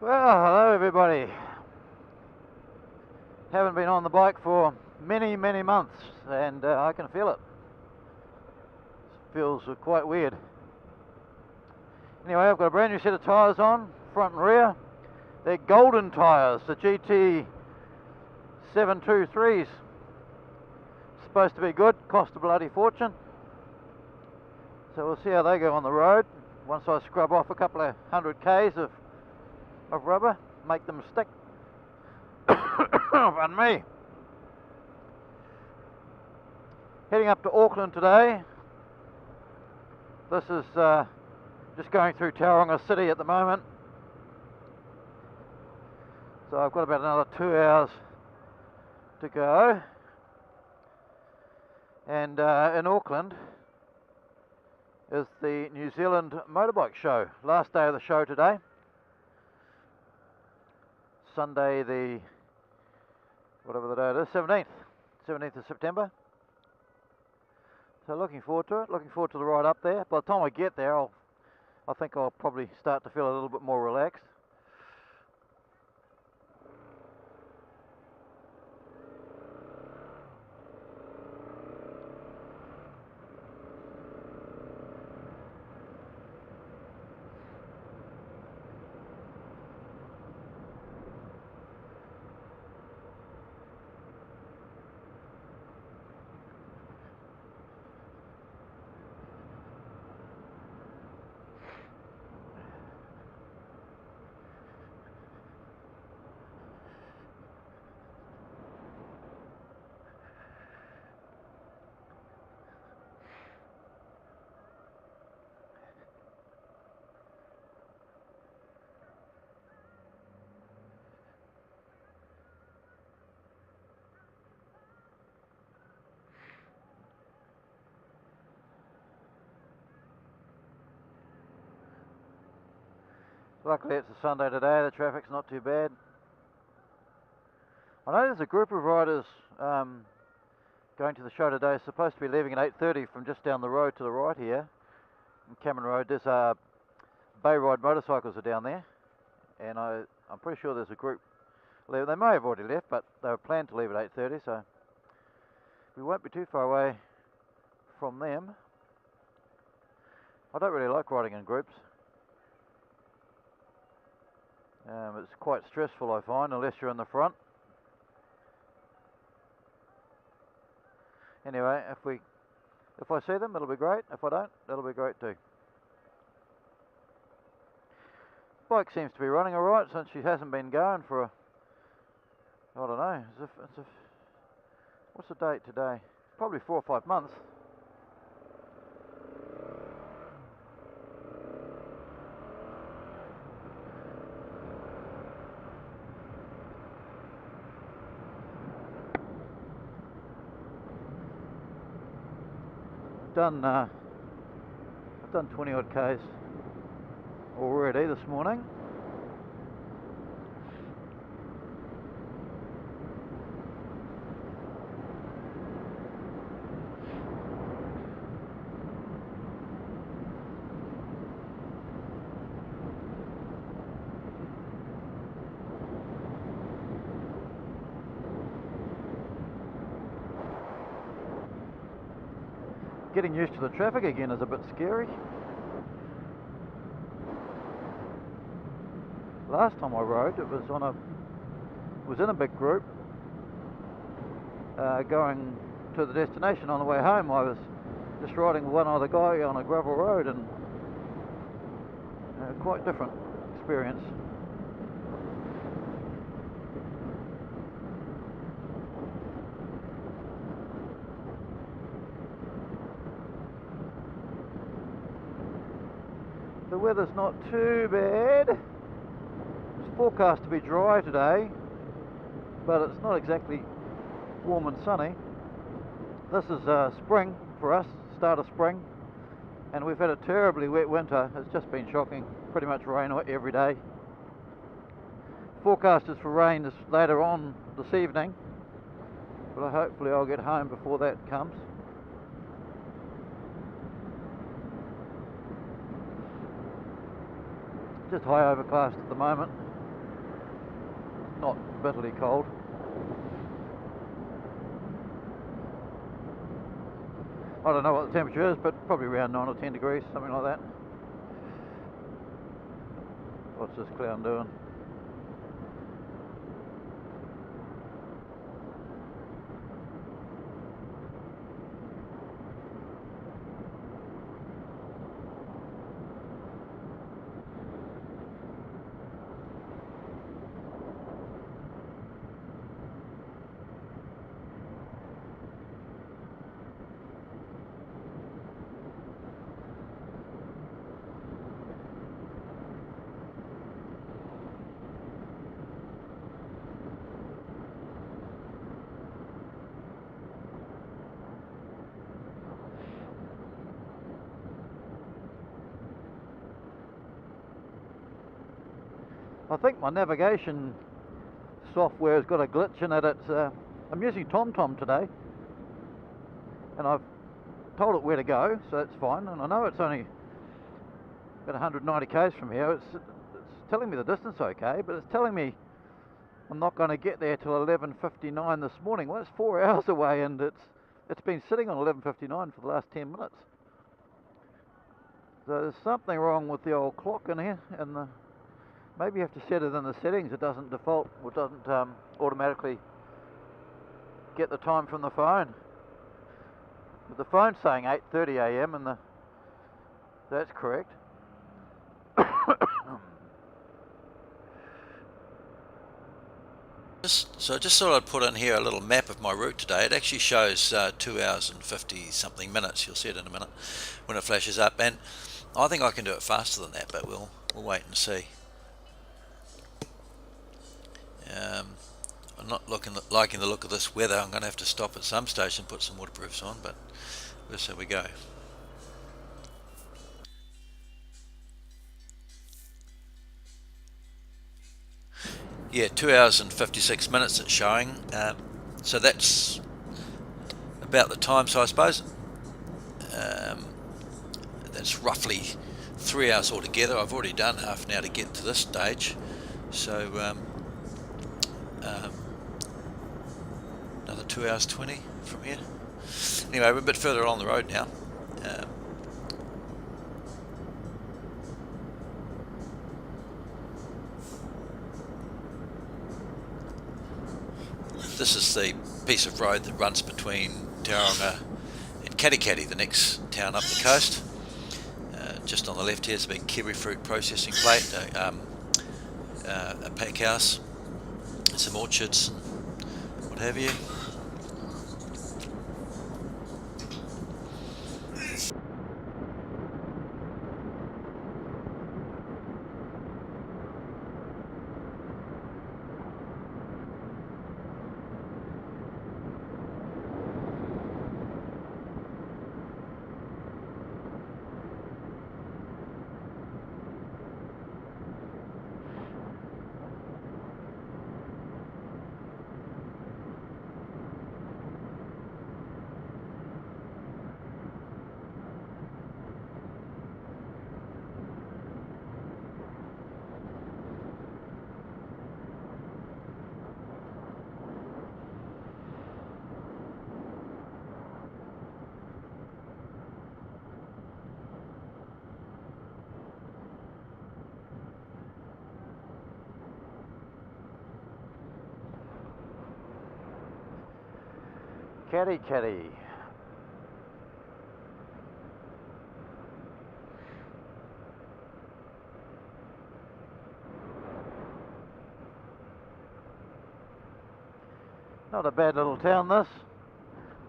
Well, hello everybody. Haven't been on the bike for many months and I can feel it. Feels quite weird. Anyway, I've got a brand new set of tyres on, front and rear. They're golden tyres, the GT 723s. Supposed to be good, cost a bloody fortune. So we'll see how they go on the road once I scrub off a couple of 100 k's of rubber, make them stick. Pardon me. Heading up to Auckland today. This is just going through Tauranga City at the moment. So I've got about another 2 hours to go. And in Auckland is the New Zealand Motorbike Show. Last day of the show today. Sunday the, whatever the day it is, 17th of September. So looking forward to it, looking forward to the ride up there. By the time I get there, I think I'll probably start to feel a little bit more relaxed. Luckily it's a Sunday today, the traffic's not too bad. I know there's a group of riders going to the show today. It's supposed to be leaving at 8:30 from just down the road to the right here, in Cameron Road. There's Bay Ride motorcycles are down there, and I'm pretty sure there's a group. They may have already left, but they were planned to leave at 8:30, so we won't be too far away from them. I don't really like riding in groups. It's quite stressful, I find, unless you're in the front. Anyway, if I see them, it'll be great. If I don't, it'll be great too. Bike seems to be running alright since she hasn't been going for I don't know, what's the date today? Probably 4 or 5 months. I've done 20 odd k's already this morning. Getting used to the traffic again is a bit scary. Last time I rode, it was in a big group going to the destination. On the way home, I was just riding with one other guy on a gravel road, and quite different experience. The weather's not too bad. It's forecast to be dry today, but it's not exactly warm and sunny. This is spring for us, start of spring, and we've had a terribly wet winter. It's just been shocking, pretty much rain every day. Forecast is for rain later on this evening, but hopefully I'll get home before that comes. Just high overcast at the moment. not bitterly cold. I don't know what the temperature is, but probably around 9 or 10 degrees, something like that. What's this clown doing? I think my navigation software has got a glitch in it. I'm using TomTom today, and I've told it where to go, so that's fine. And I know it's only about 190 k's from here. It's telling me the distance okay, but it's telling me I'm not going to get there till 11:59 this morning. Well, it's 4 hours away, and it's been sitting on 11:59 for the last 10 minutes. So there's something wrong with the old clock in here, and maybe you have to set it in the settings. It doesn't default, or doesn't automatically get the time from the phone. But the phone's saying 8:30 a.m. and that's correct. So I just thought I'd put in here a little map of my route today. It actually shows 2 hours and 50 something minutes. You'll see it in a minute when it flashes up, and I think I can do it faster than that, but we'll wait and see. I'm not liking the look of this weather. I'm going to have to stop at some station and put some waterproofs on, but we'll see how we go. Yeah, 2 hours and 56 minutes it's showing, so that's about the time. So I suppose that's roughly 3 hours altogether. I've already done half an hour to get to this stage, so another 2 hours 20 from here. Anyway, we're a bit further along the road now. This is the piece of road that runs between Tauranga and Katikati, the next town up the coast. Just on the left here is a big kiwi fruit processing plant, a pack house, some orchards, what have you. Katikati. Not a bad little town, this.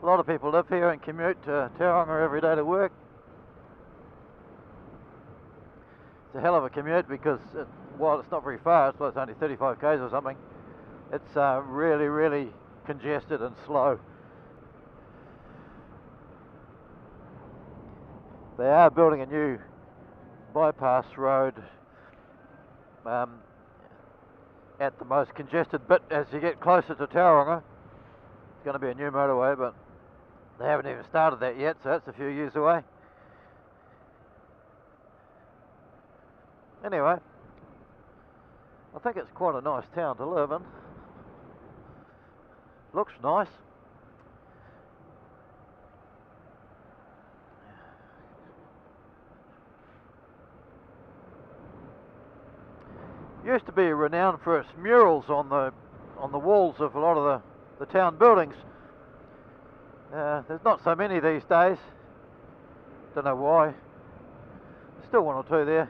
A lot of people live here and commute to Tauranga every day to work. It's a hell of a commute because while it's not very far, it's only 35 k's or something, it's really, really congested and slow. They are building a new bypass road at the most congested bit as you get closer to Tauranga. It's going to be a new motorway, but they haven't even started that yet, so that's a few years away. Anyway, I think it's quite a nice town to live in. Looks nice. Used to be renowned for its murals on the walls of a lot of the town buildings. There's not so many these days. Don't know why. Still one or two there.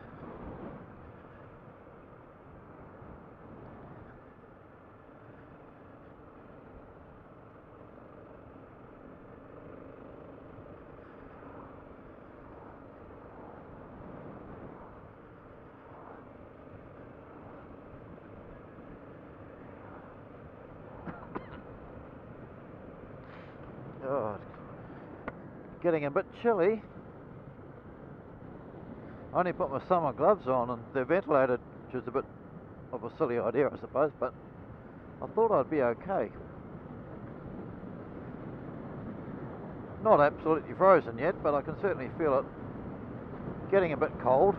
Oh, it's getting a bit chilly. I only put my summer gloves on and they're ventilated, which is a bit of a silly idea, I suppose, but I thought I'd be okay. Not absolutely frozen yet, but I can certainly feel it getting a bit cold.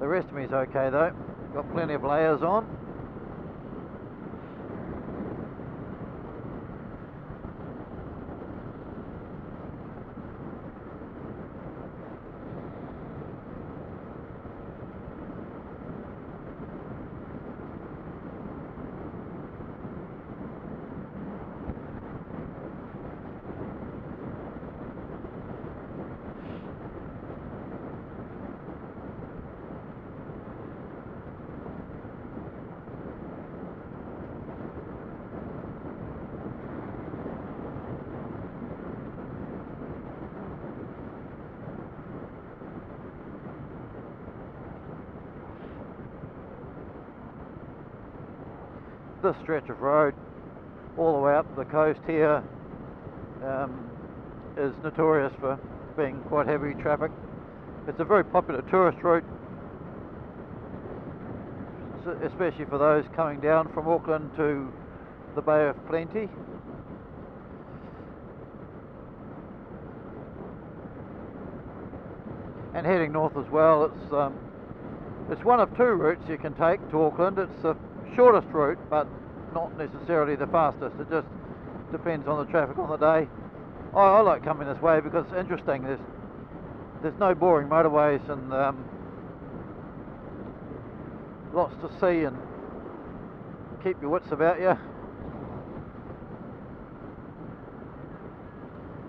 The rest of me is okay though. Got plenty of layers on. This stretch of road all the way up the coast here is notorious for being quite heavy traffic. It's a very popular tourist route, especially for those coming down from Auckland to the Bay of Plenty. And heading north as well. It's one of two routes you can take to Auckland. It's the shortest route, but not necessarily the fastest. It just depends on the traffic on the day. I like coming this way because it's interesting. There's no boring motorways and lots to see and keep your wits about you.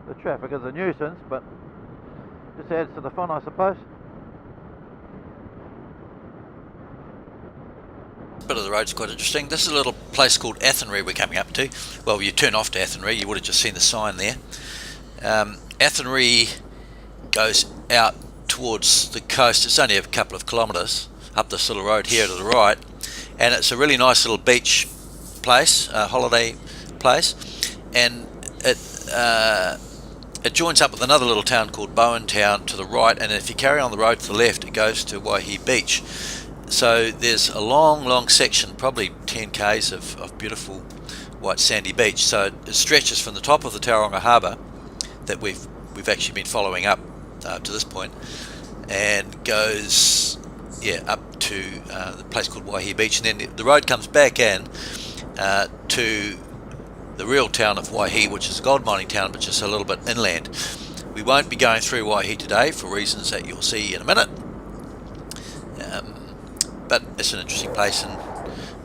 The traffic is a nuisance, but just adds to the fun, I suppose. Bit of the road's quite interesting. This is a little place called Athenry we're coming up to. Well, you turn off to Athenry, you would have just seen the sign there. Athenry goes out towards the coast. It's only a couple of kilometres up this little road here to the right, and it's a really nice little beach place, a holiday place, and it joins up with another little town called Bowen Town to the right, and if you carry on the road to the left it goes to Waihi Beach. So there's a long section, probably 10 k's of beautiful white sandy beach. So it stretches from the top of the Tauranga Harbour that we've actually been following up to this point, and goes up to the place called Waihi Beach, and then the road comes back in to the real town of Waihi, which is a gold mining town, but just a little bit inland. We won't be going through Waihi today for reasons that you'll see in a minute. But it's an interesting place, and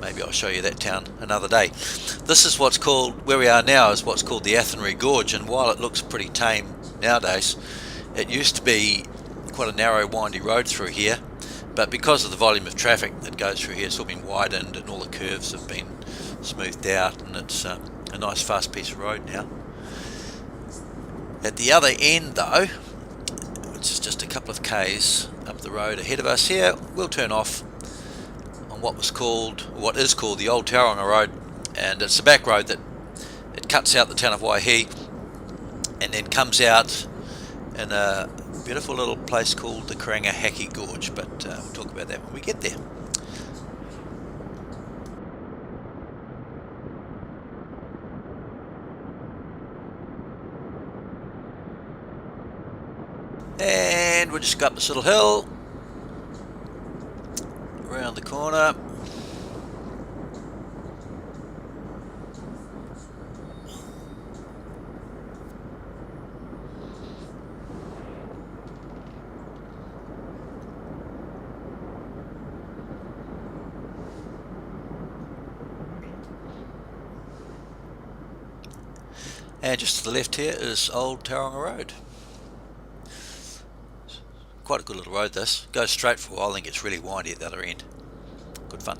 maybe I'll show you that town another day. This is what's called, where we are now, is what's called the Athenry Gorge, and while it looks pretty tame nowadays, it used to be quite a narrow, windy road through here, but because of the volume of traffic that goes through here, it's all been widened and all the curves have been smoothed out, and it's a nice fast piece of road now. At the other end though, which is just a couple of k's up the road ahead of us here, we'll turn off on what is called the Old Tauranga Road, and it's a back road that it cuts out the town of Waihi and then comes out in a beautiful little place called the Karangahaki Gorge, but we'll talk about that when we get there. And we'll just go up this little hill around the corner. And just to the left here is Old Tauranga Road. Quite a good little road this. Goes straight for a while, then gets really windy at the other end. Good fun.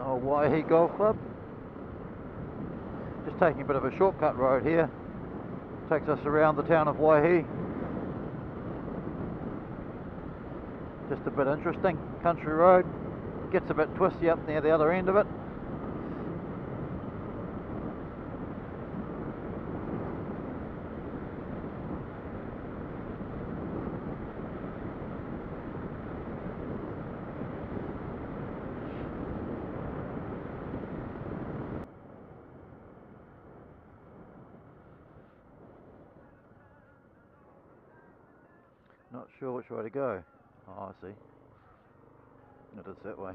Oh, Waihi Golf Club. Just taking a bit of a shortcut road here. Takes us around the town of Waihi. Just a bit interesting. Country road. Gets a bit twisty up near the other end of it. Not sure which way to go. Oh, I see. It is that way.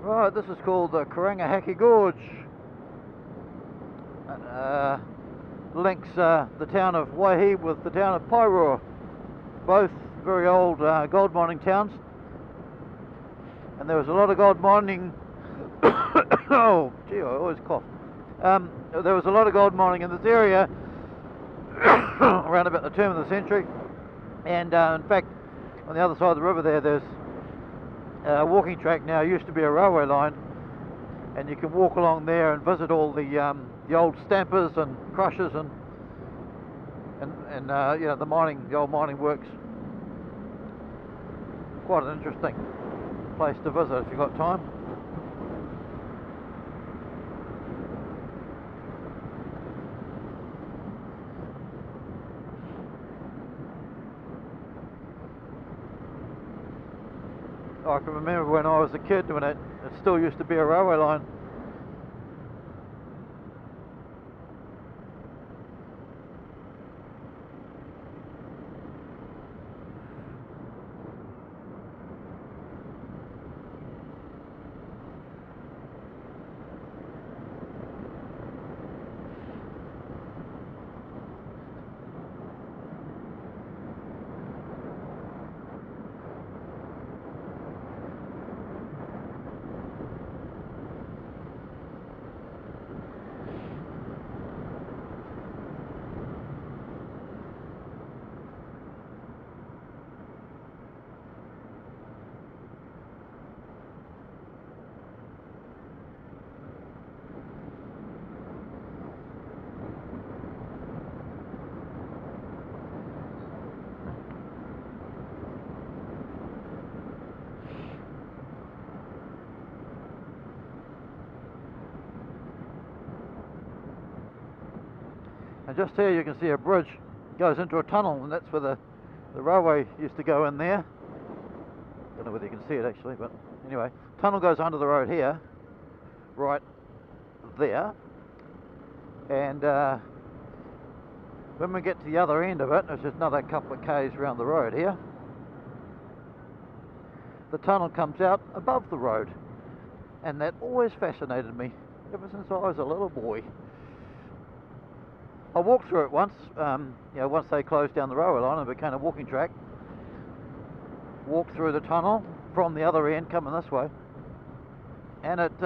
Right, this is called the Karangahaki Gorge. Links the town of Waihi with the town of Pairua, both very old gold mining towns. And there was a lot of gold mining. Oh, gee, I always cough. There was a lot of gold mining in this area around about the turn of the century. And in fact, on the other side of the river there's a walking track now. It used to be a railway line, and you can walk along there and visit all the old stampers and crushers and you know, the old mining works. Quite an interesting place to visit if you've got time. I can remember when I was a kid when it still used to be a railway line. And just here you can see a bridge goes into a tunnel, and that's where the railway used to go in there. Don't know whether you can see it actually, but anyway, tunnel goes under the road here, right there. And when we get to the other end of it, it's just another couple of k's around the road here. The tunnel comes out above the road, and that always fascinated me ever since I was a little boy. I walked through it once, you know, once they closed down the railway line and it became a walking track. Walked through the tunnel from the other end coming this way, and it's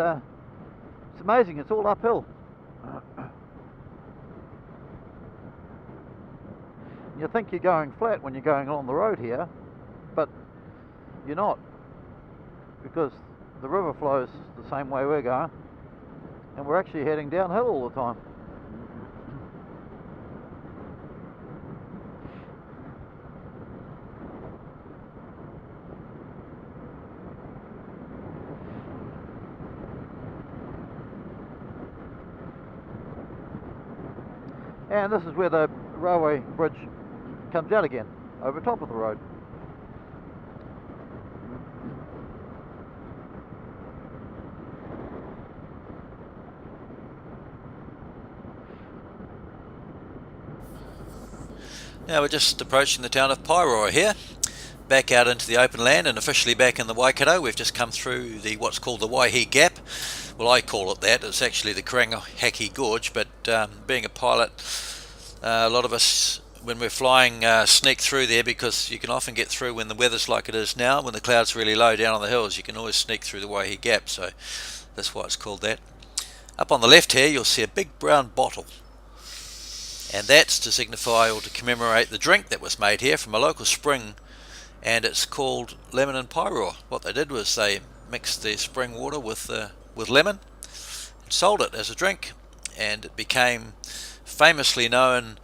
amazing, it's all uphill. You think you're going flat when you're going along the road here, but you're not, because the river flows the same way we're going, and we're actually heading downhill all the time. And this is where the railway bridge comes out again, over top of the road. Now we're just approaching the town of Pairua here, back out into the open land and officially back in the Waikato. We've just come through what's called the Waihi Gap. Well, I call it that. It's actually the Karangahaki Gorge, but being a pilot, a lot of us, when we're flying, sneak through there, because you can often get through when the weather's like it is now. When the clouds are really low down on the hills, you can always sneak through the Waihi Gap, so that's why it's called that. Up on the left here, you'll see a big brown bottle, and that's to signify or to commemorate the drink that was made here from a local spring, and it's called lemon and Pairua. What they did was they mixed the spring water with lemon and sold it as a drink, and it became famously known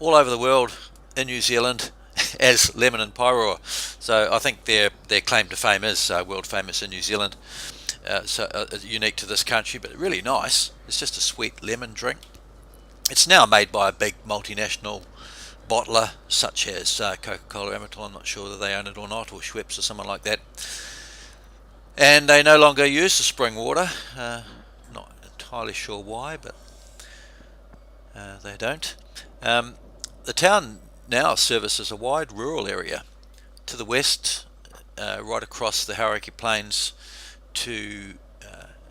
all over the world in New Zealand as lemon and Pairua. So I think their claim to fame is world famous in New Zealand, unique to this country, but really nice. It's just a sweet lemon drink. It's now made by a big multinational bottler such as Coca-Cola Amatil. I'm not sure whether they own it or not, or Schweppes or someone like that. And they no longer use the spring water. Not entirely sure why, but they don't. The town now services a wide rural area to the west, right across the Hauraki Plains to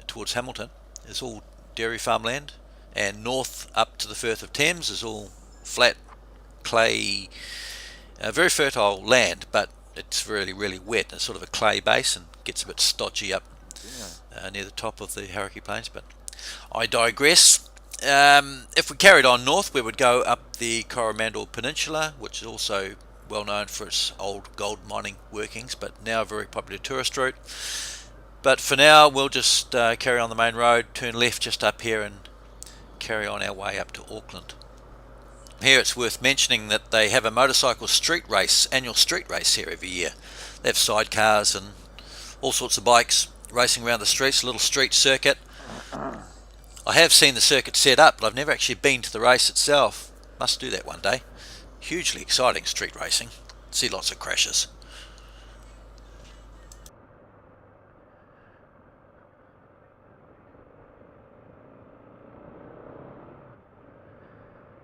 towards Hamilton is all dairy farmland, and north up to the Firth of Thames is all flat, clay, very fertile land, but it's really, really wet. It's sort of a clay base and gets a bit stodgy up near the top of the Hauraki Plains, but I digress. If we carried on north, we would go up the Coromandel Peninsula, which is also well known for its old gold mining workings, but now a very popular tourist route. But for now, we'll just carry on the main road, turn left just up here, and carry on our way up to Auckland. Here it's worth mentioning that they have a motorcycle street race, annual street race here every year. They have sidecars and all sorts of bikes racing around the streets, a little street circuit. I have seen the circuit set up, but I've never actually been to the race itself. Must do that one day. Hugely exciting street racing. See lots of crashes.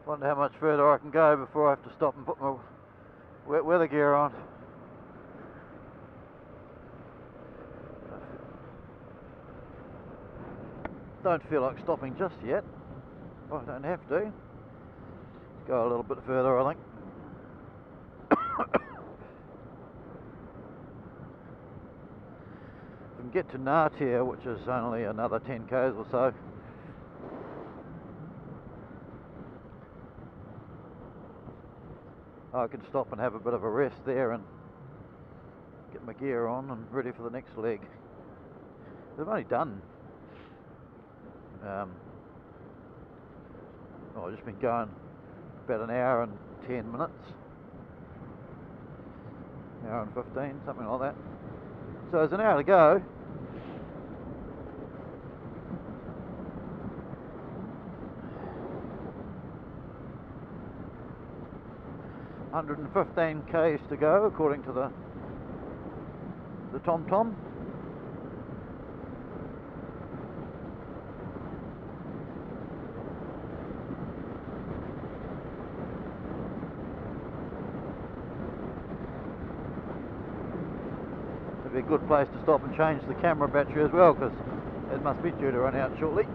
Wonder how much further I can go before I have to stop and put my wet weather gear on. Don't feel like stopping just yet. I don't have to. Go a little bit further, I think. If I can get to Ngatea, which is only another 10 k's or so, I can stop and have a bit of a rest there and get my gear on and ready for the next leg. They've only done I've just been going about an hour and 10 minutes, an hour and 15, something like that. So there's an hour to go. $115 k's to go according to the TomTom. It'd be a good place to stop and change the camera battery as well, because it must be due to run out shortly.